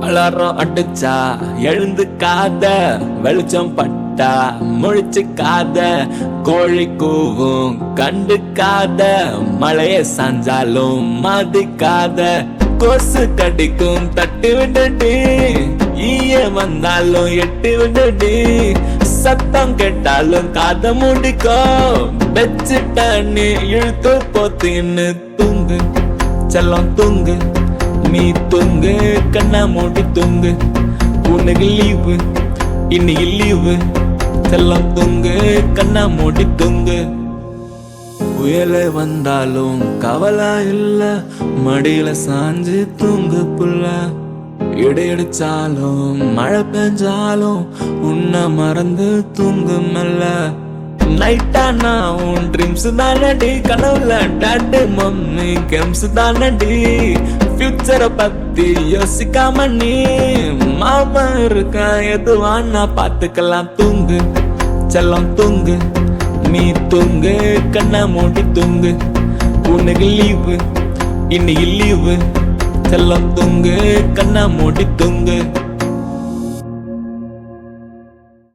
Alarm அடிச்சா எழுந்துக்காத, வெளிச்சம் பட்டா முழிச்சுக்காத, கோழி கூவும் கண்டுக்காத, மழைய சாஞ்சாலும் மதிக்காத, கொசு கடிக்கும் தட்டு விடுடி, ஈய வந்தாலும் எட்டு விடுடி, சத்தம் கேட்டாலும் காத முடிக்கோ, வச்சுட்ட நீ இழுத்து போத்தின்னு தூங்கு செல்லம் தூங்கு, நீ தூங்கு கண்ணா மூடி தூங்கு, உனக்கு லீவு இன்னைக்கு லீவு, செல்லம் தூங்கு கண்ணா மூடி தூங்கு. புயலே வந்தாலும் கவலை இல்ல, மடியில சாஞ்சு தூங்கு புள்ள, இடையடிச்சாலும் மழை பெஞ்சாலும் உன்னை மறந்து தூங்கு மெல்ல. நைட்டானா உன் ட்ரீம்ஸ் தானடி, கனவுல டாட்டு மம்மி கேம்ஸ் தானடி, ஃபியூச்சரை பத்தி யோசிக்காம நீ மாமா இருக்கா, எதுவானா பாத்துக்கலாம் தூங்கு செல்லம் தூங்கு, நீ தூங்கு கண்ணா மூடி தூங்கு, உனக்கு லீவு இன்னைக்கு லீவு, செல்லம் தூங்கு கண்ணா மூடி தூங்கு.